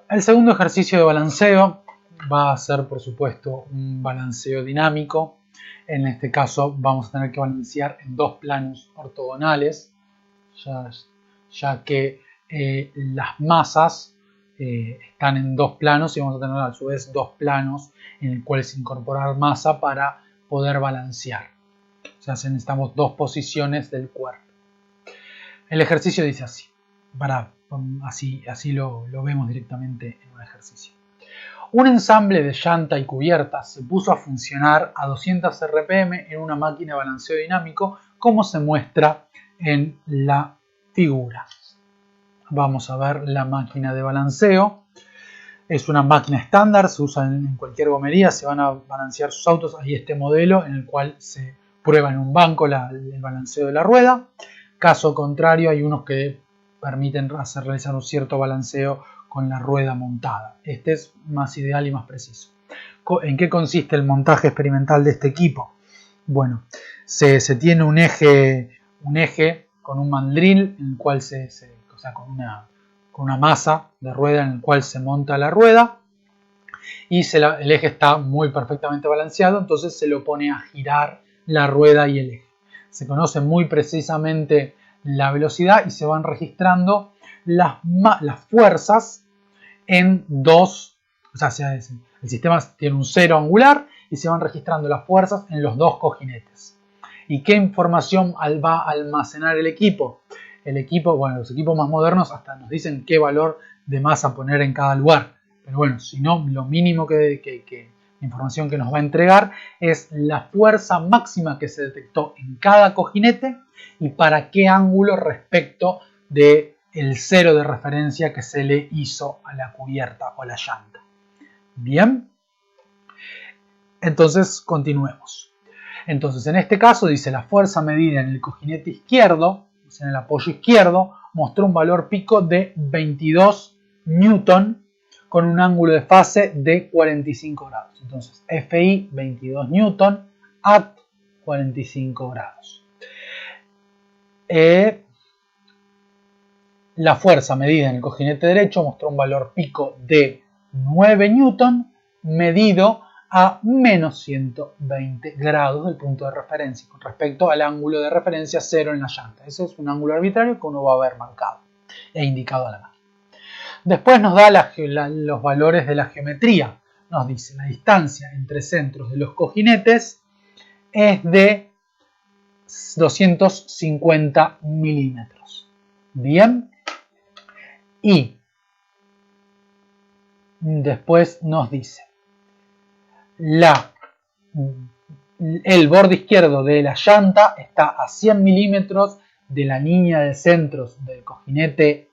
El segundo ejercicio de balanceo va a ser, por supuesto, un balanceo dinámico. En este caso vamos a tener que balancear en dos planos ortogonales, ya que las masas están en dos planos y vamos a tener a su vez dos planos en el cual se incorporar masa para poder balancear. O sea, necesitamos dos posiciones del cuerpo. El ejercicio dice así, así lo vemos directamente en un ejercicio. Un ensamble de llanta y cubierta se puso a funcionar a 200 RPM en una máquina de balanceo dinámico, como se muestra en la figura. Vamos a ver la máquina de balanceo. Es una máquina estándar, se usa en cualquier gomería, se van a balancear sus autos. Ahí este modelo en el cual se prueba en un banco el balanceo de la rueda. Caso contrario, hay unos que permiten realizar un cierto balanceo con la rueda montada. Este es más ideal y más preciso. ¿En qué consiste el montaje experimental de este equipo? Bueno, se tiene un eje con un mandril en el cual con una masa de rueda en el cual se monta la rueda y el eje está muy perfectamente balanceado, entonces se lo pone a girar la rueda y el eje. Se conoce muy precisamente la velocidad y se van registrando las fuerzas en dos, o sea, el sistema tiene un cero angular y se van registrando las fuerzas en los dos cojinetes. ¿Y qué información va a almacenar el equipo? Los equipos más modernos hasta nos dicen qué valor de masa poner en cada lugar. Pero bueno, si no, lo mínimo que información que nos va a entregar es la fuerza máxima que se detectó en cada cojinete y para qué ángulo respecto del cero de referencia que se le hizo a la cubierta o la llanta. Bien, entonces continuemos. Entonces en este caso dice la fuerza medida en el cojinete izquierdo, en el apoyo izquierdo, mostró un valor pico de 22 newton con un ángulo de fase de 45 grados. Entonces FI 22 newton at 45 grados. La fuerza medida en el cojinete derecho mostró un valor pico de 9 newton medido a menos 120 grados del punto de referencia con respecto al ángulo de referencia 0 en la llanta. Ese es un ángulo arbitrario que uno va a haber marcado e indicado a la máquina. Después nos da los valores de la geometría. Nos dice la distancia entre centros de los cojinetes es de 250 milímetros. Bien. Y después nos dice el borde izquierdo de la llanta está a 100 milímetros de la línea de centros del cojinete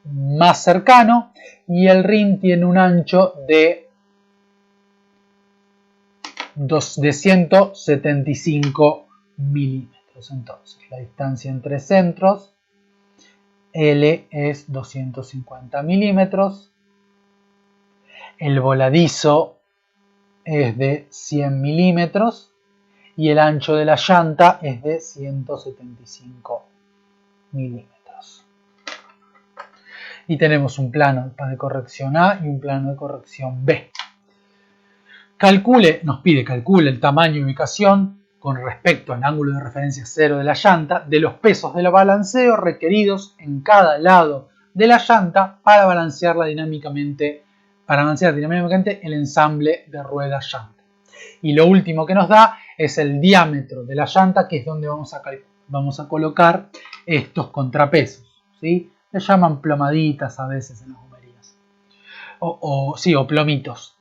más cercano y el rin tiene un ancho de 175 milímetros. Entonces la distancia entre centros L es 250 milímetros, el voladizo es de 100 milímetros y el ancho de la llanta es de 175 milímetros. Y tenemos un plano de corrección A y un plano de corrección B. Nos pide calcule el tamaño y ubicación con respecto al ángulo de referencia 0 de la llanta, de los pesos del balanceo requeridos en cada lado de la llanta para balancear dinámicamente el ensamble de rueda-llanta. Y lo último que nos da es el diámetro de la llanta, que es donde vamos a colocar estos contrapesos, ¿sí? Le llaman plomaditas a veces en las gomerías, o plomitos.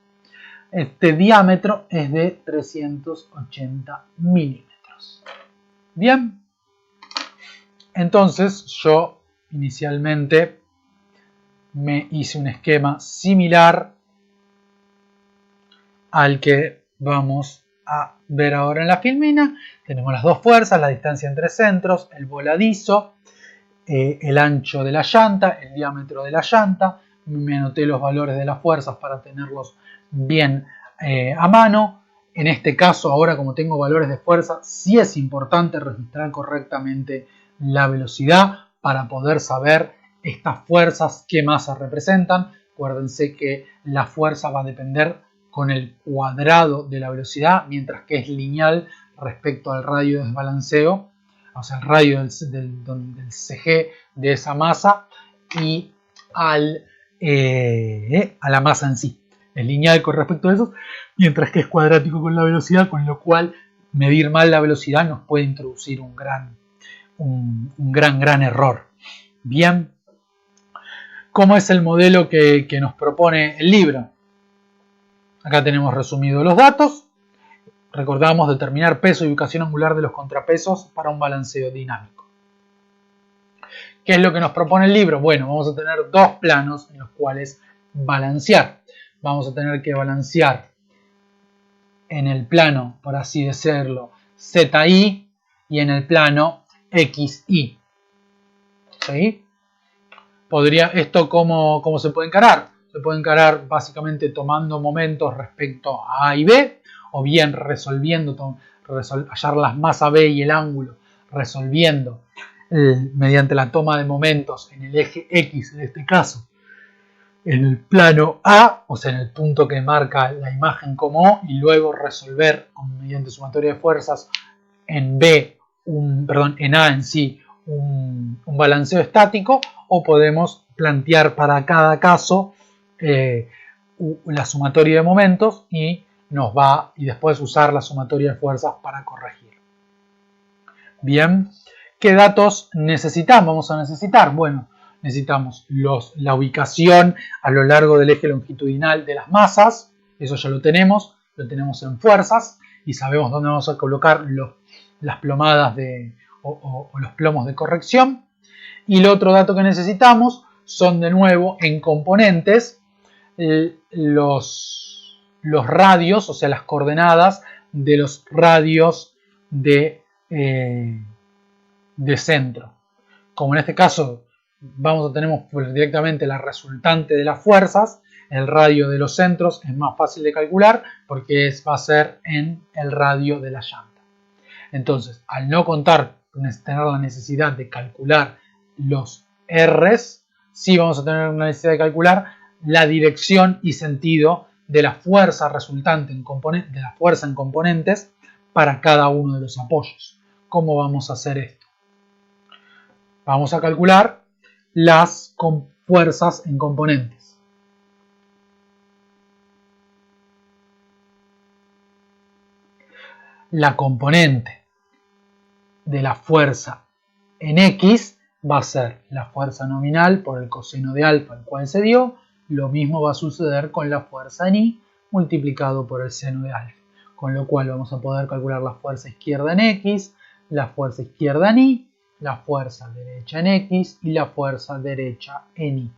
Este diámetro es de 380 milímetros. Bien, entonces yo inicialmente me hice un esquema similar al que vamos a ver ahora en la filmina. Tenemos las dos fuerzas, la distancia entre centros, el voladizo, el ancho de la llanta, el diámetro de la llanta. Me anoté los valores de las fuerzas para tenerlos bien a mano. En este caso, ahora como tengo valores de fuerza, sí es importante registrar correctamente la velocidad para poder saber estas fuerzas, ¿qué masa representan? Acuérdense que la fuerza va a depender con el cuadrado de la velocidad, mientras que es lineal respecto al radio de desbalanceo, o sea, el radio del CG de esa masa y a la masa en sí. Es lineal con respecto a eso, mientras que es cuadrático con la velocidad, con lo cual medir mal la velocidad nos puede introducir un gran error. Bien, ¿cómo es el modelo que nos propone el libro? Acá tenemos resumidos los datos. Recordamos determinar peso y ubicación angular de los contrapesos para un balanceo dinámico. ¿Qué es lo que nos propone el libro? Bueno, vamos a tener dos planos en los cuales balancear. Vamos a tener que balancear en el plano, por así decirlo, ZI y en el plano XI. ¿Sí? ¿Esto cómo se puede encarar? Se puede encarar básicamente tomando momentos respecto a A y B, o bien hallar las masas B y el ángulo, resolviendo mediante la toma de momentos en el eje X, en este caso, en el plano A, o sea, en el punto que marca la imagen como O, y luego resolver mediante sumatoria de fuerzas en B, en A en sí, un balanceo estático, o podemos plantear para cada caso la sumatoria de momentos y después usar la sumatoria de fuerzas para corregir. Bien, ¿qué datos necesitamos? Vamos a necesitar, bueno, necesitamos la ubicación a lo largo del eje longitudinal de las masas, eso ya lo tenemos en fuerzas y sabemos dónde vamos a colocar las plomadas o los plomos de corrección. Y el otro dato que necesitamos son de nuevo en componentes los radios, o sea, las coordenadas de los radios de centro. Como en este caso tenemos directamente la resultante de las fuerzas, el radio de los centros es más fácil de calcular porque va a ser en el radio de la llanta. Entonces, al no tener la necesidad de calcular los R's, sí vamos a tener la necesidad de calcular la dirección y sentido de la fuerza resultante en componentes para cada uno de los apoyos. ¿Cómo vamos a hacer esto? Vamos a calcular las fuerzas en componentes. La componente de la fuerza en X va a ser la fuerza nominal por el coseno de alfa, el cual se dio. Lo mismo va a suceder con la fuerza en Y multiplicado por el seno de alfa. Con lo cual vamos a poder calcular la fuerza izquierda en X, la fuerza izquierda en Y, la fuerza derecha en X y la fuerza derecha en Y.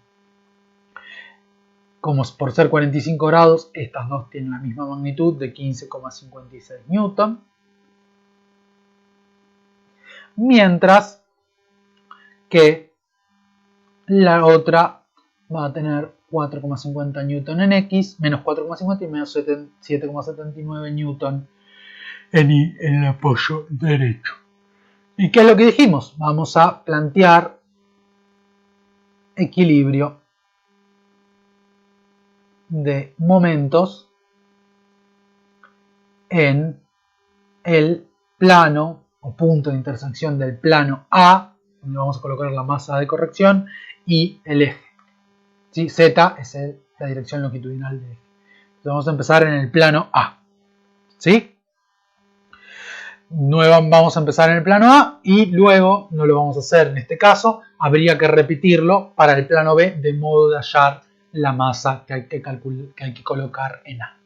Como por ser 45 grados, estas dos tienen la misma magnitud de 15,56 newton. Mientras que la otra va a tener 4,50 newton en X, menos 4,50 y menos 7,79 newton en Y en el apoyo derecho. ¿Y qué es lo que dijimos? Vamos a plantear equilibrio de momentos en el plano o punto de intersección del plano A, donde vamos a colocar la masa de corrección, y el eje. ¿Sí? Z es la dirección longitudinal del eje. Entonces vamos a empezar en el plano A. ¿Sí? Vamos a empezar en el plano A y luego no lo vamos a hacer en este caso. Habría que repetirlo para el plano B de modo de hallar la masa que hay que colocar en A.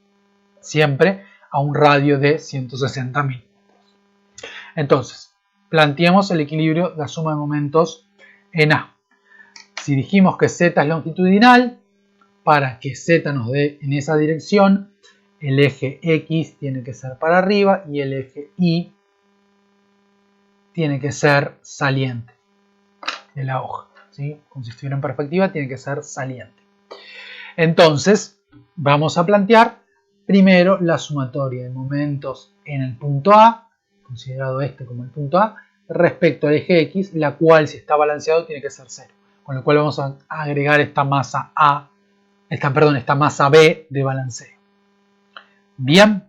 Siempre a un radio de 160 milímetros. Entonces, planteemos el equilibrio de la suma de momentos en A. Si dijimos que Z es longitudinal, para que Z nos dé en esa dirección, el eje X tiene que ser para arriba y el eje Y tiene que ser saliente de la hoja, ¿sí? Como si estuviera en perspectiva, tiene que ser saliente. Entonces, vamos a plantear primero la sumatoria de momentos en el punto A, considerado este como el punto A, respecto al eje X, la cual si está balanceado tiene que ser 0. con lo cual vamos a agregar esta masa esta masa B de balanceo. Bien,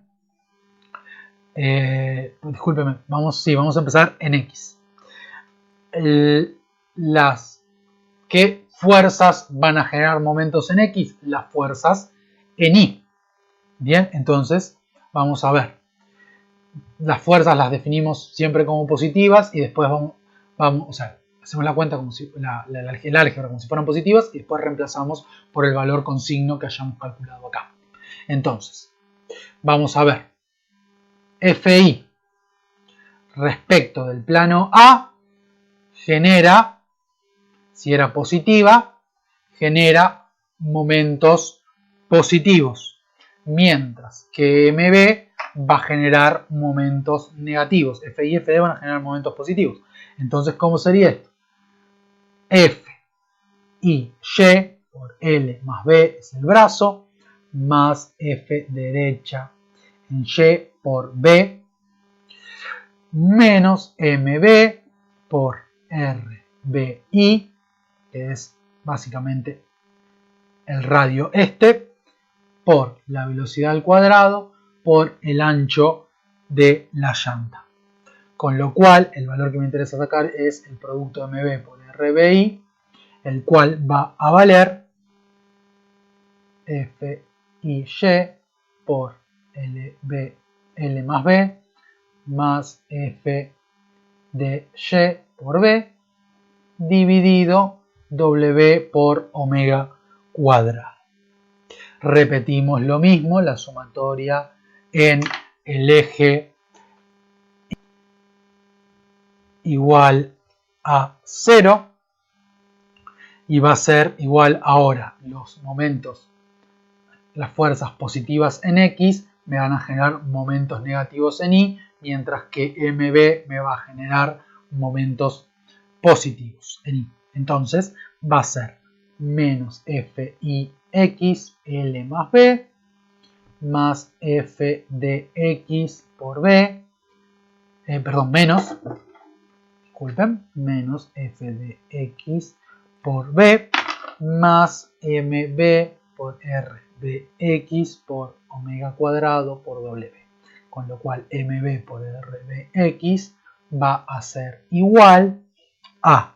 discúlpeme, vamos a empezar en X. ¿Qué fuerzas van a generar momentos en X? Las fuerzas en Y. Bien, entonces vamos a ver. Las fuerzas las definimos siempre como positivas y después hacemos la cuenta como si el álgebra como si fueran positivas y después reemplazamos por el valor con signo que hayamos calculado acá. Entonces, vamos a ver. FI respecto del plano A genera, si era positiva, genera momentos positivos, mientras que MB va a generar momentos negativos. F y FD van a generar momentos positivos. Entonces, ¿cómo sería esto? F y Y por L más B es el brazo, más F derecha en Y por B, menos MB por RBI, que es básicamente el radio este, por la velocidad al cuadrado, por el ancho de la llanta. Con lo cual, el valor que me interesa sacar es el producto MB por RBI, el cual va a valer F y Y por L más B más F de Y por B dividido W por omega cuadrado. Repetimos lo mismo, la sumatoria en el eje igual a 0 y va a ser igual ahora los momentos, las fuerzas positivas en X me van a generar momentos negativos en Y, mientras que MB me va a generar momentos positivos en Y. Entonces va a ser menos FIX L más B más F de X por B, menos F de X por B más MB por RBX por omega cuadrado por W, con lo cual MB por RBX va a ser igual a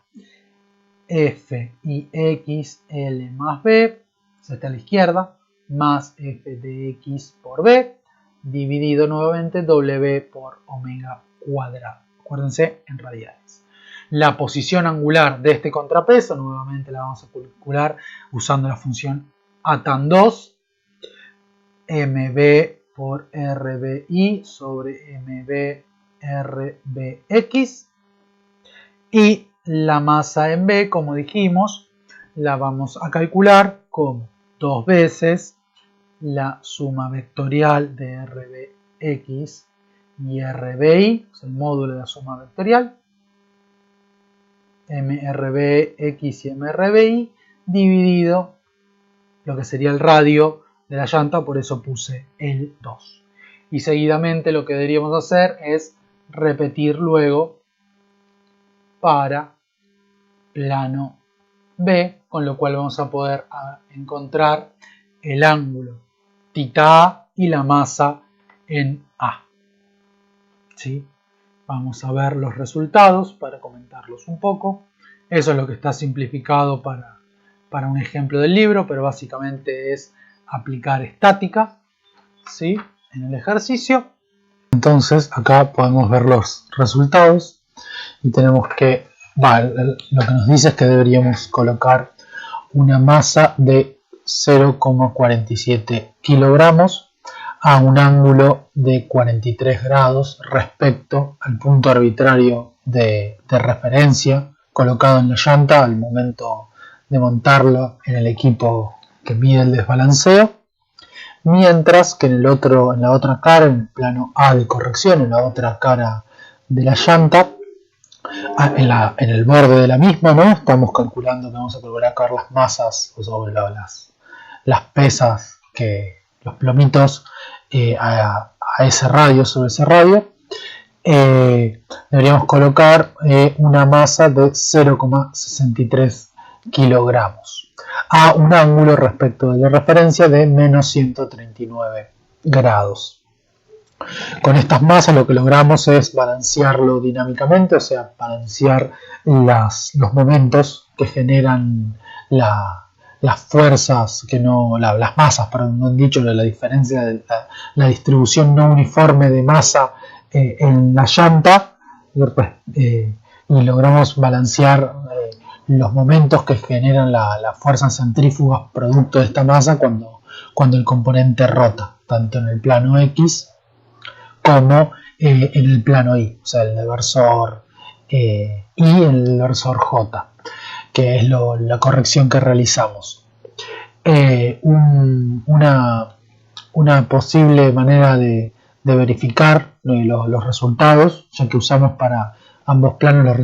F y X L más B, está a la izquierda, más F de X por B, dividido nuevamente W por omega cuadrado. Acuérdense en radianes. La posición angular de este contrapeso, nuevamente la vamos a calcular usando la función tan 2, MB por RBI sobre MB RBX, y la masa en B, como dijimos, la vamos a calcular como 2 veces la suma vectorial de RBX y RBI, es el módulo de la suma vectorial, MRBX y MRBI, dividido lo que sería el radio de la llanta, por eso puse el 2. Y seguidamente lo que deberíamos hacer es repetir luego para plano B, con lo cual vamos a poder encontrar el ángulo θ y la masa en A. ¿Sí? Vamos a ver los resultados para comentarlos un poco. Eso es lo que está simplificado para un ejemplo del libro, pero básicamente es aplicar estática, ¿sí?, en el ejercicio. Entonces acá podemos ver los resultados y tenemos que, lo que nos dice es que deberíamos colocar una masa de 0,47 kilogramos a un ángulo de 43 grados respecto al punto arbitrario de referencia colocado en la llanta al momento de montarlo en el equipo que mide el desbalanceo, mientras que en la otra cara, en el plano A de corrección, en la otra cara de la llanta, en el borde de la misma, ¿no?, estamos calculando que vamos a colocar las masas, o las pesas, los plomitos a ese radio, sobre ese radio. Deberíamos colocar una masa de 0,63 kilogramos a un ángulo respecto de la referencia de menos 139 grados. Con estas masas lo que logramos es balancearlo dinámicamente, o sea, balancear los momentos que generan las fuerzas, las masas, perdón, no han dicho la diferencia de la distribución no uniforme de masa en la llanta, y logramos balancear los momentos que generan las fuerzas centrífugas producto de esta masa cuando el componente rota, tanto en el plano X como en el plano Y, o sea, el versor Y y el versor J, que es la corrección que realizamos. Una posible manera de verificar los resultados, ya que usamos para ambos planos los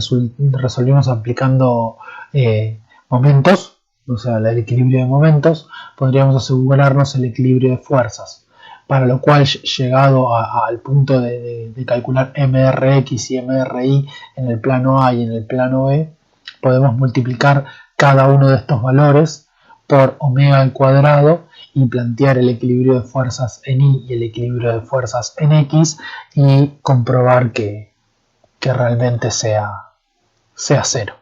resolvimos aplicando momentos, o sea, el equilibrio de momentos, podríamos asegurarnos el equilibrio de fuerzas, para lo cual, llegado al punto de calcular MRX y MRI en el plano A y en el plano B, podemos multiplicar cada uno de estos valores por omega al cuadrado y plantear el equilibrio de fuerzas en Y y el equilibrio de fuerzas en X y comprobar que realmente sea cero.